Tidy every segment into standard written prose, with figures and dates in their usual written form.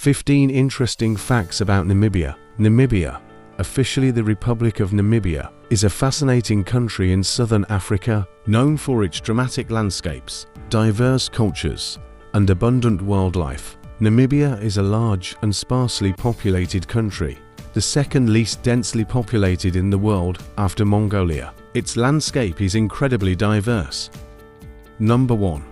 15 interesting facts about Namibia. Namibia, officially the Republic of Namibia, is a fascinating country in southern Africa, known for its dramatic landscapes, diverse cultures, and abundant wildlife. Namibia is a large and sparsely populated country, the second least densely populated in the world after Mongolia. Its landscape is incredibly diverse. Number 1.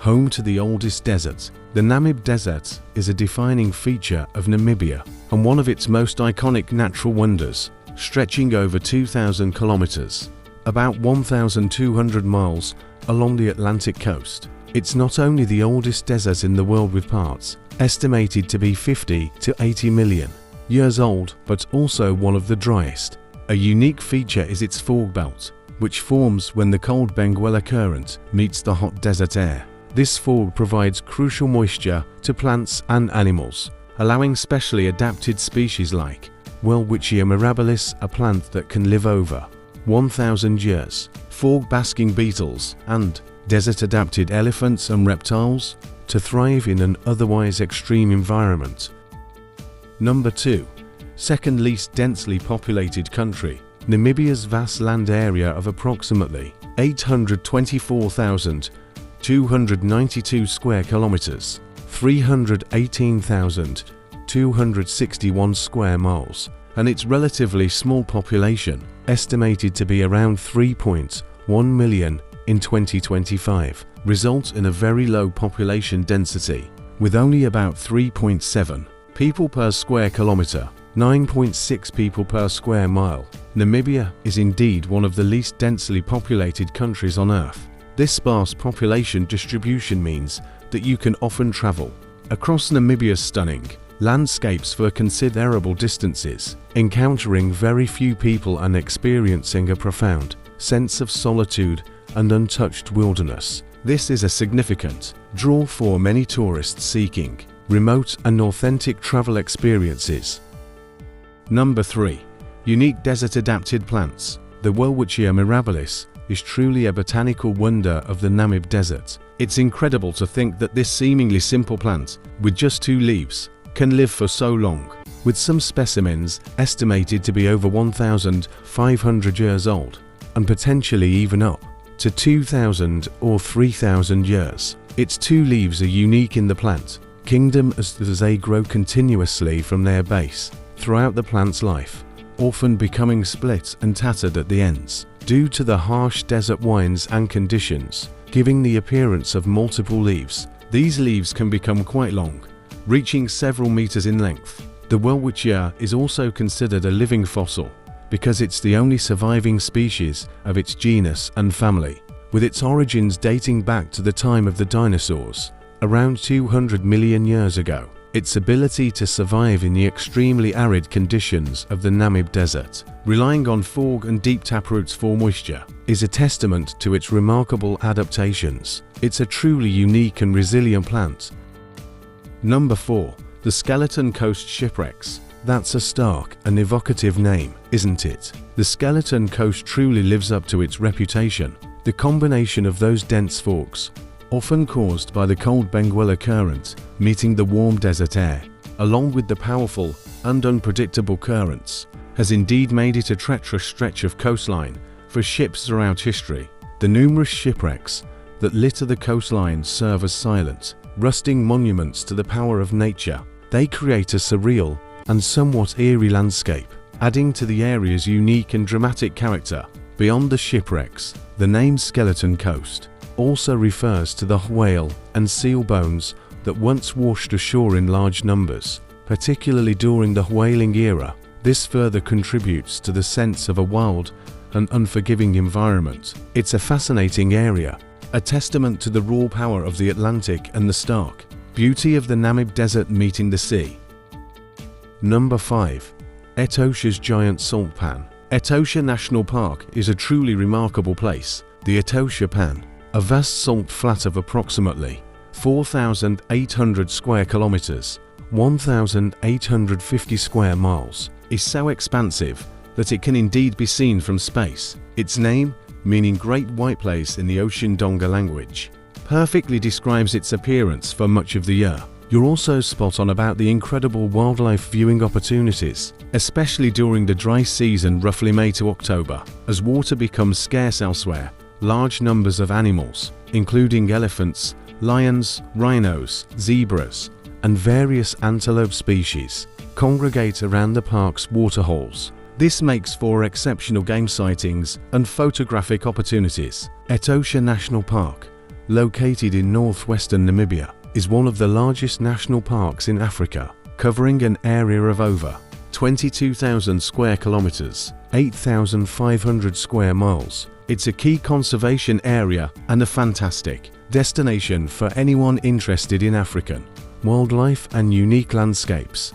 Home to the oldest desert. The Namib Desert is a defining feature of Namibia and one of its most iconic natural wonders, stretching over 2,000 kilometers, about 1,200 miles along the Atlantic coast. It's not only the oldest desert in the world with parts estimated to be 50 to 80 million years old, but also one of the driest. A unique feature is its fog belt, which forms when the cold Benguela Current meets the hot desert air. This fog provides crucial moisture to plants and animals, allowing specially adapted species like Welwitschia mirabilis, a plant that can live over 1,000 years, fog-basking beetles, and desert-adapted elephants and reptiles to thrive in an otherwise extreme environment. Number 2. Second least densely populated country. Namibia's vast land area of approximately 824,292 square kilometers, 318,261 square miles, and its relatively small population, estimated to be around 3.1 million in 2025, results in a very low population density, with only about 3.7 people per square kilometer, 9.6 people per square mile. Namibia is indeed one of the least densely populated countries on Earth. This sparse population distribution means that you can often travel across Namibia's stunning landscapes for considerable distances, encountering very few people and experiencing a profound sense of solitude and untouched wilderness. This is a significant draw for many tourists seeking remote and authentic travel experiences. Number 3. Unique desert-adapted plants. The Welwitschia mirabilis is truly a botanical wonder of the Namib Desert. It's incredible to think that this seemingly simple plant, with just 2 leaves, can live for so long, with some specimens estimated to be over 1,500 years old, and potentially even up to 2,000 or 3,000 years. Its 2 leaves are unique in the plant kingdom as they grow continuously from their base throughout the plant's life, often becoming split and tattered at the ends due to the harsh desert winds and conditions, giving the appearance of multiple leaves. These leaves can become quite long, reaching several meters in length. The Welwitschia is also considered a living fossil because it's the only surviving species of its genus and family, with its origins dating back to the time of the dinosaurs, around 200 million years ago. Its ability to survive in the extremely arid conditions of the Namib Desert, relying on fog and deep taproots for moisture, is a testament to its remarkable adaptations. It's a truly unique and resilient plant. Number 4. The Skeleton Coast Shipwrecks. That's a stark and evocative name, isn't it? The Skeleton Coast truly lives up to its reputation. The combination of those dense fogs, often caused by the cold Benguela Current meeting the warm desert air, along with the powerful and unpredictable currents, has indeed made it a treacherous stretch of coastline for ships throughout history. The numerous shipwrecks that litter the coastline serve as silent, rusting monuments to the power of nature. They create a surreal and somewhat eerie landscape, adding to the area's unique and dramatic character. Beyond the shipwrecks, the name Skeleton Coast also refers to the whale and seal bones that once washed ashore in large numbers, particularly during the whaling era. This further contributes to the sense of a wild and unforgiving environment. It's a fascinating area, a testament to the raw power of the Atlantic and the stark beauty of the Namib Desert meeting the sea. Number 5. Etosha's Giant Salt Pan. Etosha National Park is a truly remarkable place. The Etosha Pan, a vast salt flat of approximately 4,800 square kilometers, 1,850 square miles, is so expansive that it can indeed be seen from space. Its name, meaning Great White Place in the Ocean Donga language, perfectly describes its appearance for much of the year. You're also spot on about the incredible wildlife viewing opportunities, especially during the dry season roughly May to October. As water becomes scarce elsewhere, large numbers of animals, including elephants, lions, rhinos, zebras, and various antelope species, congregate around the park's waterholes. This makes for exceptional game sightings and photographic opportunities. Etosha National Park, located in northwestern Namibia, is one of the largest national parks in Africa, covering an area of over 22,000 square kilometers, 8,500 square miles. It's a key conservation area and a fantastic destination for anyone interested in African wildlife and unique landscapes.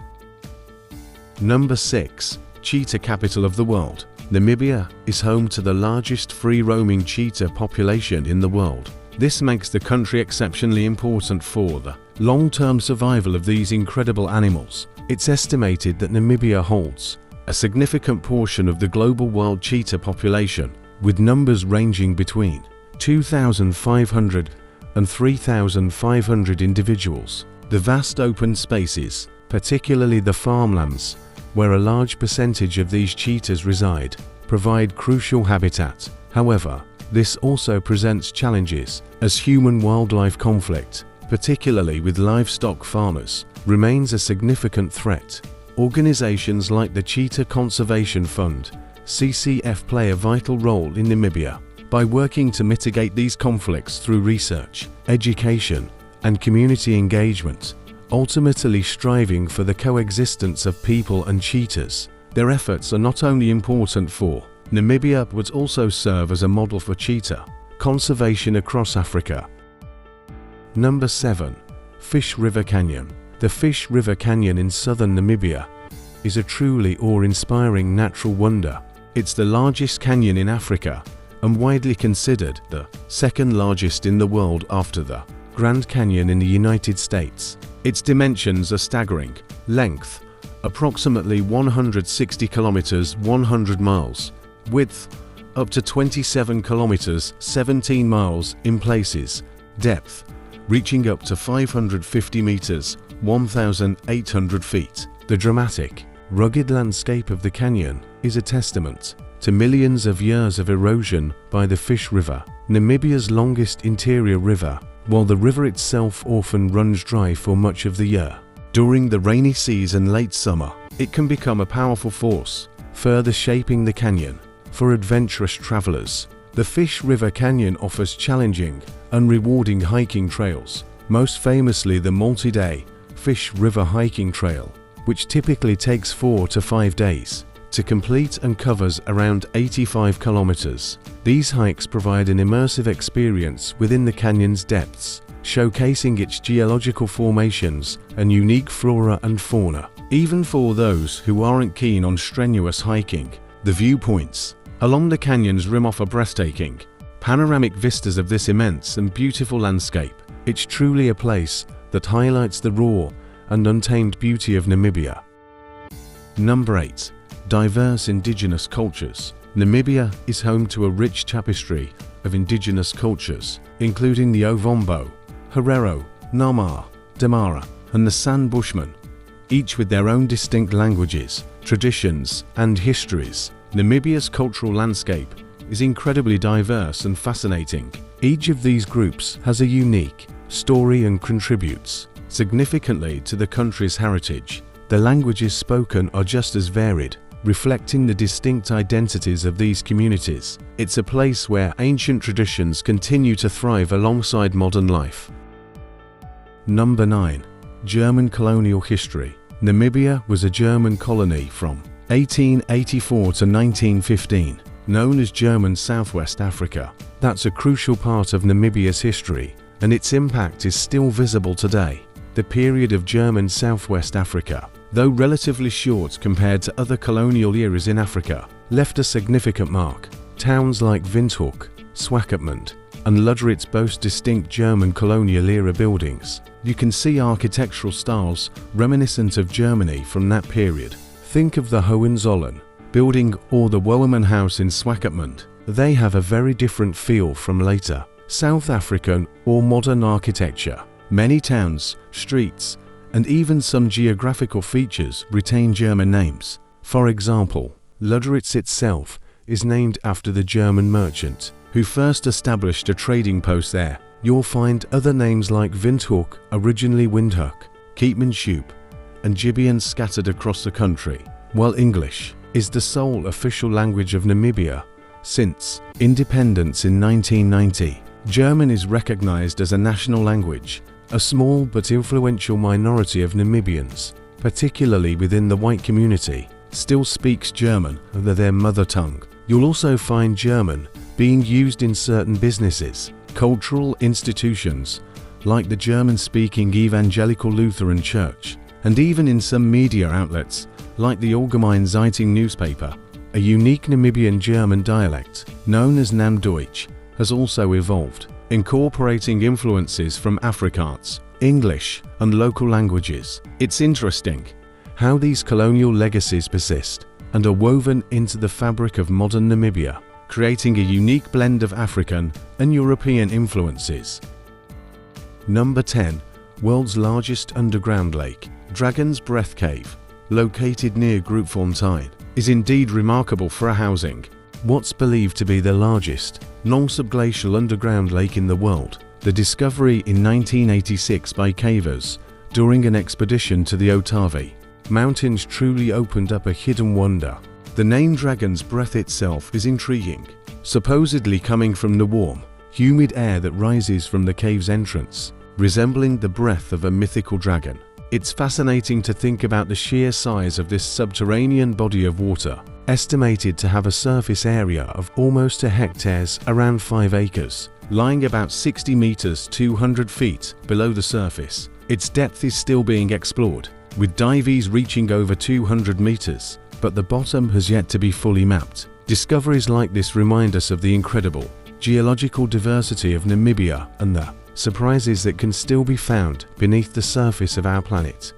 Number 6. Cheetah capital of the world. Namibia is home to the largest free-roaming cheetah population in the world. This makes the country exceptionally important for the long-term survival of these incredible animals. It's estimated that Namibia holds a significant portion of the global wild cheetah population, with numbers ranging between 2,500 and 3,500 individuals. The vast open spaces, particularly the farmlands, where a large percentage of these cheetahs reside, provide crucial habitat. However, this also presents challenges, as human-wildlife conflict, particularly with livestock farmers, remains a significant threat. Organizations like the Cheetah Conservation Fund, CCF, play a vital role in Namibia by working to mitigate these conflicts through research, education, and community engagement, ultimately striving for the coexistence of people and cheetahs. Their efforts are not only important for Namibia but also serve as a model for cheetah conservation across Africa. Number 7. Fish River Canyon. The Fish River Canyon in southern Namibia is a truly awe-inspiring natural wonder. It's the largest canyon in Africa and widely considered the second largest in the world after the Grand Canyon in the United States. Its dimensions are staggering. Length, approximately 160 kilometers, 100 miles. Width, up to 27 kilometers, 17 miles in places. Depth, reaching up to 550 meters, 1,800 feet. The dramatic, rugged landscape of the canyon is a testament to millions of years of erosion by the Fish River, Namibia's longest interior river. While the river itself often runs dry for much of the year, during the rainy season late summer, it can become a powerful force, further shaping the canyon. For adventurous travelers, the Fish River Canyon offers challenging and rewarding hiking trails, most famously the multi-day Fish River Hiking Trail, which typically takes 4 to 5 days to complete and covers around 85 kilometers. These hikes provide an immersive experience within the canyon's depths, showcasing its geological formations and unique flora and fauna. Even for those who aren't keen on strenuous hiking, the viewpoints along the canyon's rim offer breathtaking, panoramic vistas of this immense and beautiful landscape. It's truly a place that highlights the raw and untamed beauty of Namibia. Number 8. Diverse indigenous cultures. Namibia is home to a rich tapestry of indigenous cultures, including the Ovombo, Herero, Nama, Damara, and the San Bushmen, each with their own distinct languages, traditions, and histories. Namibia's cultural landscape is incredibly diverse and fascinating. Each of these groups has a unique story and contributes significantly to the country's heritage. The languages spoken are just as varied, reflecting the distinct identities of these communities. It's a place where ancient traditions continue to thrive alongside modern life. Number 9. German colonial history. Namibia was a German colony from 1884 to 1915, known as German Southwest Africa. That's a crucial part of Namibia's history, and its impact is still visible today. The period of German Southwest Africa, though relatively short compared to other colonial eras in Africa, left a significant mark. Towns like Windhoek, Swakopmund, and Lüderitz boast distinct German colonial era buildings. You can see architectural styles reminiscent of Germany from that period. Think of the Hohenzollern building or the Wouwerman House in Swakopmund. They have a very different feel from later South African or modern architecture. Many towns, streets, and even some geographical features retain German names. For example, Lüderitz itself is named after the German merchant who first established a trading post there. You'll find other names like Windhoek, originally Windhoek, Keetmanshoop, and Gibeon scattered across the country. While English is the sole official language of Namibia since independence in 1990, German is recognized as a national language. A small but influential minority of Namibians, particularly within the white community, still speaks German as their mother tongue. You'll also find German being used in certain businesses, cultural institutions, like the German-speaking Evangelical Lutheran Church, and even in some media outlets, like the Allgemeine Zeitung newspaper. A unique Namibian German dialect, known as Namdeutsch, has also evolved, incorporating influences from Afrikaans, English, and local languages. It's interesting how these colonial legacies persist and are woven into the fabric of modern Namibia, creating a unique blend of African and European influences. Number 10. World's largest underground lake, Dragon's Breath Cave, located near Grootfontein, is indeed remarkable for a housing. What's believed to be the largest non-subglacial underground lake in the world, the discovery in 1986 by cavers during an expedition to the Otavi Mountains truly opened up a hidden wonder. The name Dragon's Breath itself is intriguing, supposedly coming from the warm, humid air that rises from the cave's entrance, resembling the breath of a mythical dragon. It's fascinating to think about the sheer size of this subterranean body of water, estimated to have a surface area of almost a hectare, around 5 acres, lying about 60 meters 200 feet below the surface. Its depth is still being explored, with dives reaching over 200 meters, but the bottom has yet to be fully mapped. Discoveries like this remind us of the incredible geological diversity of Namibia and the surprises that can still be found beneath the surface of our planet.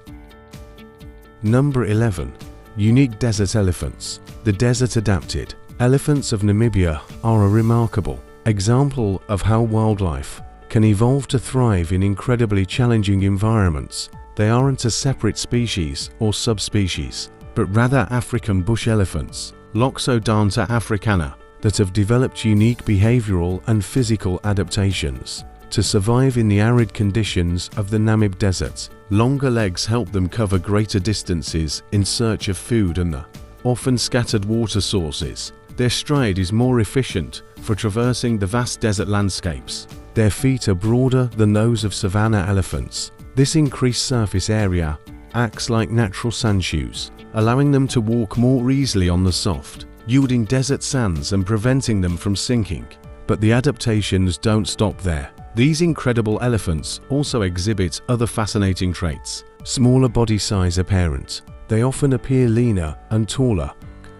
Number 11. Unique desert elephants. The desert-adapted elephants of Namibia are a remarkable example of how wildlife can evolve to thrive in incredibly challenging environments. They aren't a separate species or subspecies, but rather African bush elephants, Loxodonta africana, that have developed unique behavioral and physical adaptations to survive in the arid conditions of the Namib Desert. Longer legs help them cover greater distances in search of food and the often scattered water sources. Their stride is more efficient for traversing the vast desert landscapes. Their feet are broader than those of savanna elephants. This increased surface area acts like natural sandshoes, allowing them to walk more easily on the soft, yielding desert sands and preventing them from sinking. But the adaptations don't stop there. These incredible elephants also exhibit other fascinating traits. Smaller body size apparent. They often appear leaner and taller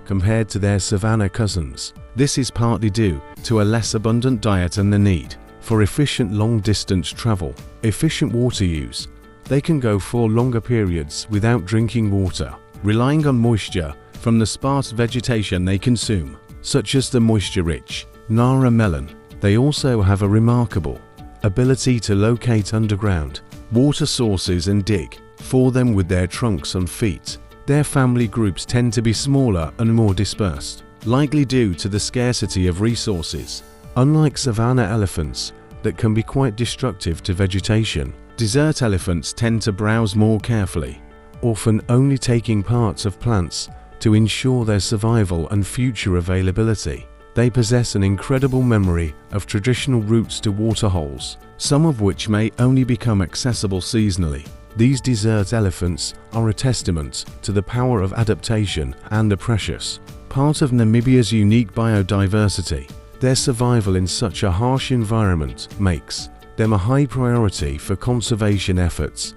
compared to their savanna cousins. This is partly due to a less abundant diet and the need for efficient long-distance travel. Efficient water use. They can go for longer periods without drinking water, relying on moisture from the sparse vegetation they consume, such as the moisture-rich Nara melon. They also have a remarkable ability to locate underground water sources and dig for them with their trunks and feet. Their family groups tend to be smaller and more dispersed, likely due to the scarcity of resources. Unlike savanna elephants that can be quite destructive to vegetation, desert elephants tend to browse more carefully, often only taking parts of plants to ensure their survival and future availability. They possess an incredible memory of traditional routes to waterholes, some of which may only become accessible seasonally. These desert elephants are a testament to the power of adaptation and a precious part of Namibia's unique biodiversity. Their survival in such a harsh environment makes them a high priority for conservation efforts.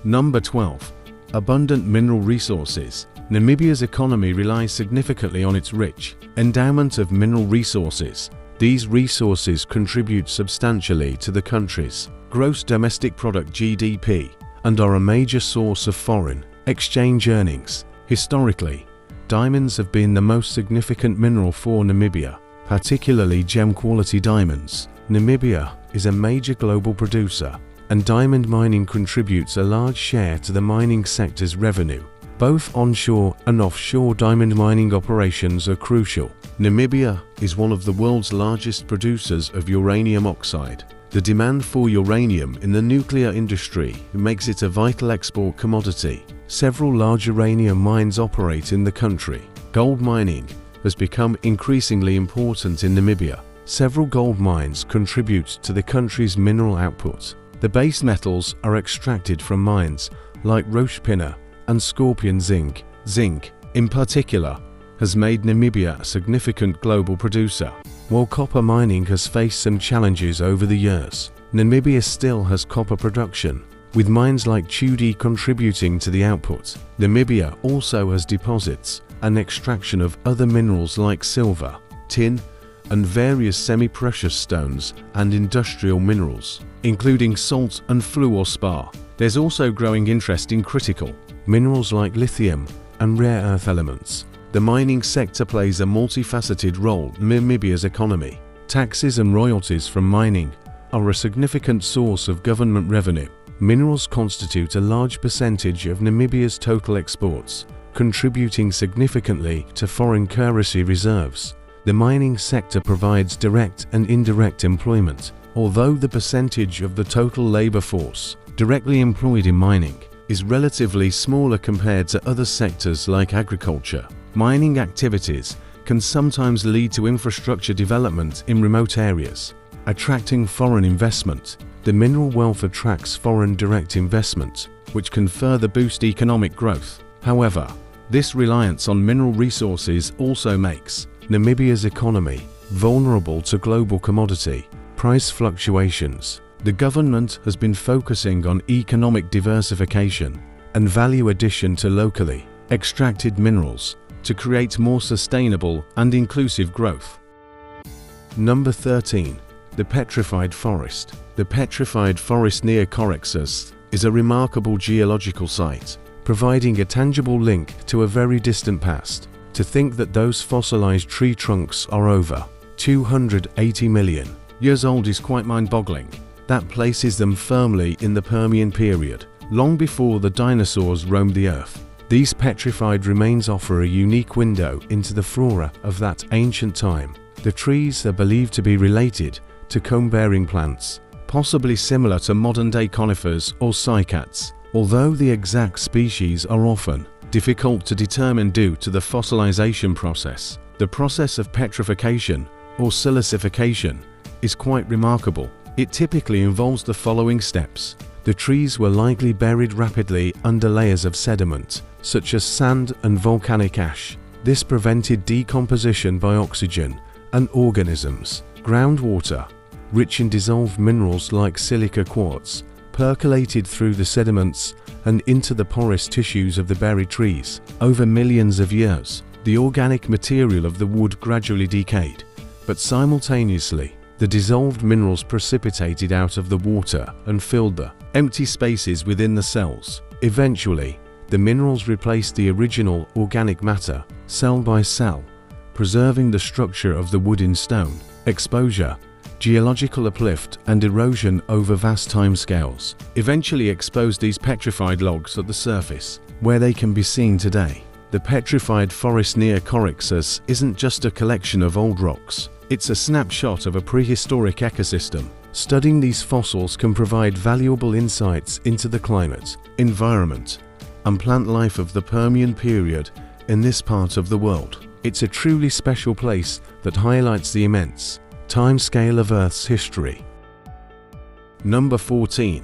Number 12. Abundant mineral resources. Namibia's economy relies significantly on its rich endowment of mineral resources. These resources contribute substantially to the country's gross domestic product (GDP) and are a major source of foreign exchange earnings. Historically, diamonds have been the most significant mineral for Namibia, particularly gem-quality diamonds. Namibia is a major global producer and diamond mining contributes a large share to the mining sector's revenue. Both onshore and offshore diamond mining operations are crucial. Namibia is one of the world's largest producers of uranium oxide. The demand for uranium in the nuclear industry makes it a vital export commodity. Several large uranium mines operate in the country. Gold mining has become increasingly important in Namibia. Several gold mines contribute to the country's mineral output. The base metals are extracted from mines like roche pinner and scorpion zinc. Zinc, in particular, has made Namibia a significant global producer. While copper mining has faced some challenges over the years, Namibia still has copper production, with mines like Chudi contributing to the output. Namibia also has deposits and extraction of other minerals like silver, tin, and various semi-precious stones and industrial minerals, including salt and fluorspar. There's also growing interest in critical minerals like lithium and rare earth elements. The mining sector plays a multifaceted role in Namibia's economy. Taxes and royalties from mining are a significant source of government revenue. Minerals constitute a large percentage of Namibia's total exports, contributing significantly to foreign currency reserves. The mining sector provides direct and indirect employment, although the percentage of the total labor force directly employed in mining is relatively smaller compared to other sectors like agriculture. Mining activities can sometimes lead to infrastructure development in remote areas, attracting foreign investment. The mineral wealth attracts foreign direct investment, which can further boost economic growth. However, this reliance on mineral resources also makes Namibia's economy vulnerable to global commodity price fluctuations. The government has been focusing on economic diversification and value addition to locally extracted minerals to create more sustainable and inclusive growth. Number 13. The Petrified Forest. The Petrified Forest near Corexus is a remarkable geological site, providing a tangible link to a very distant past. To think that those fossilized tree trunks are over 280 million years old is quite mind-boggling. That places them firmly in the Permian period, long before the dinosaurs roamed the earth. These petrified remains offer a unique window into the flora of that ancient time. The trees are believed to be related to cone-bearing plants, possibly similar to modern-day conifers or cycads, although the exact species are often difficult to determine due to the fossilization process. The process of petrification or silicification is quite remarkable. It typically involves the following steps. The trees were likely buried rapidly under layers of sediment, such as sand and volcanic ash. This prevented decomposition by oxygen and organisms. Groundwater, rich in dissolved minerals like silica quartz, percolated through the sediments and into the porous tissues of the buried trees. Over millions of years, the organic material of the wood gradually decayed, but simultaneously, the dissolved minerals precipitated out of the water and filled the empty spaces within the cells. Eventually, the minerals replaced the original organic matter, cell by cell, preserving the structure of the wood in stone. Exposure, geological uplift and erosion over vast timescales eventually exposed these petrified logs at the surface, where they can be seen today. The petrified forest near Corexus isn't just a collection of old rocks. It's a snapshot of a prehistoric ecosystem. Studying these fossils can provide valuable insights into the climate, environment, and plant life of the Permian period in this part of the world. It's a truly special place that highlights the immense time scale of Earth's history. Number 14.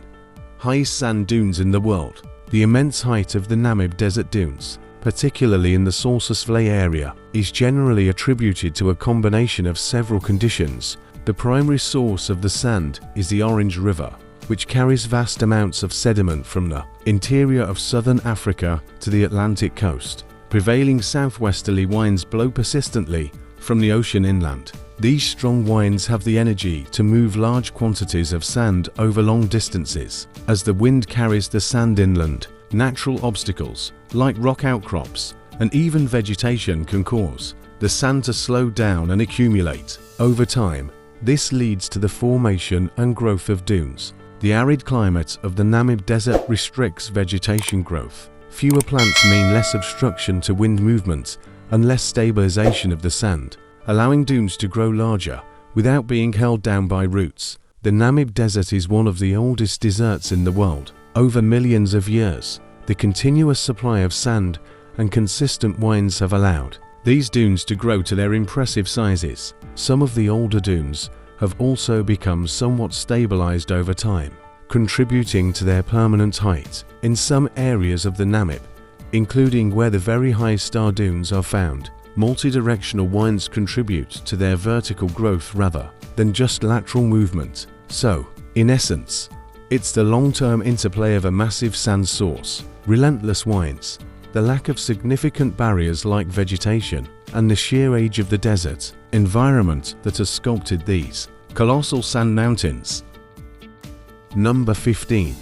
Highest sand dunes in the world. The immense height of the Namib Desert Dunes, particularly in the Sources area, is generally attributed to a combination of several conditions. The primary source of the sand is the Orange River, which carries vast amounts of sediment from the interior of southern Africa to the Atlantic coast. Prevailing southwesterly winds blow persistently from the ocean inland. These strong winds have the energy to move large quantities of sand over long distances. As the wind carries the sand inland, natural obstacles, like rock outcrops and even vegetation, can cause the sand to slow down and accumulate. Over time, this leads to the formation and growth of dunes. The arid climate of the Namib Desert restricts vegetation growth. Fewer plants mean less obstruction to wind movement and less stabilization of the sand, allowing dunes to grow larger without being held down by roots. The Namib Desert is one of the oldest deserts in the world. Over millions of years, the continuous supply of sand and consistent winds have allowed these dunes to grow to their impressive sizes. Some of the older dunes have also become somewhat stabilized over time, contributing to their permanent height. In some areas of the Namib, including where the very high star dunes are found, multidirectional winds contribute to their vertical growth rather than just lateral movement. So, in essence, it's the long-term interplay of a massive sand source, relentless winds, the lack of significant barriers like vegetation, and the sheer age of the desert environment that has sculpted these colossal sand mountains. Number 15.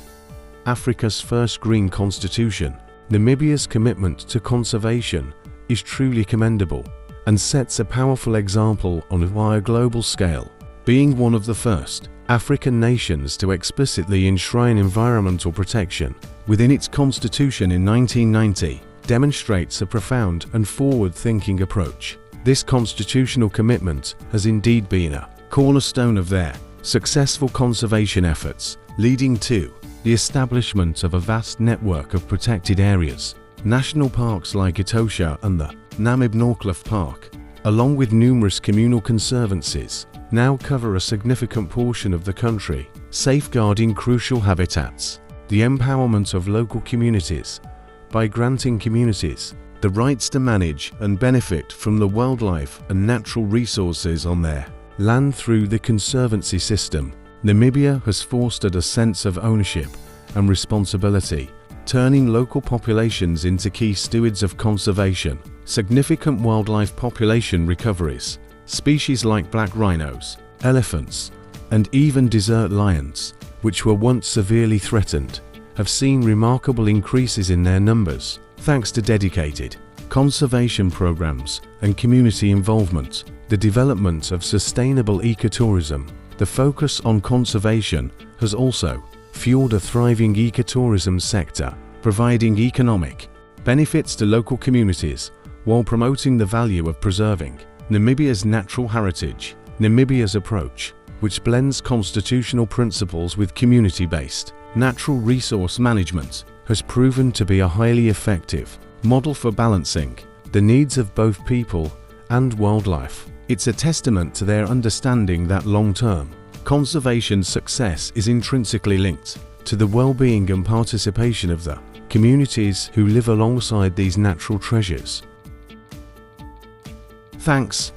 Africa's first green constitution. Namibia's commitment to conservation is truly commendable and sets a powerful example on a global scale. Being one of the first African nations to explicitly enshrine environmental protection within its constitution in 1990 demonstrates a profound and forward-thinking approach. This constitutional commitment has indeed been a cornerstone of their successful conservation efforts, leading to the establishment of a vast network of protected areas. National parks like Etosha and the Namib Norcliffe Park, along with numerous communal conservancies, now cover a significant portion of the country, safeguarding crucial habitats. The empowerment of local communities by granting communities the rights to manage and benefit from the wildlife and natural resources on their land through the conservancy system. Namibia has fostered a sense of ownership and responsibility, turning local populations into key stewards of conservation. Significant wildlife population recoveries, species like black rhinos, elephants, and even desert lions, which were once severely threatened, have seen remarkable increases in their numbers, thanks to dedicated conservation programs and community involvement. The development of sustainable ecotourism. The focus on conservation has also fueled a thriving ecotourism sector, providing economic benefits to local communities while promoting the value of preserving Namibia's natural heritage. Namibia's approach, which blends constitutional principles with community-based natural resource management, has proven to be a highly effective model for balancing the needs of both people and wildlife. It's a testament to their understanding that long-term conservation success is intrinsically linked to the well-being and participation of the communities who live alongside these natural treasures. Thanks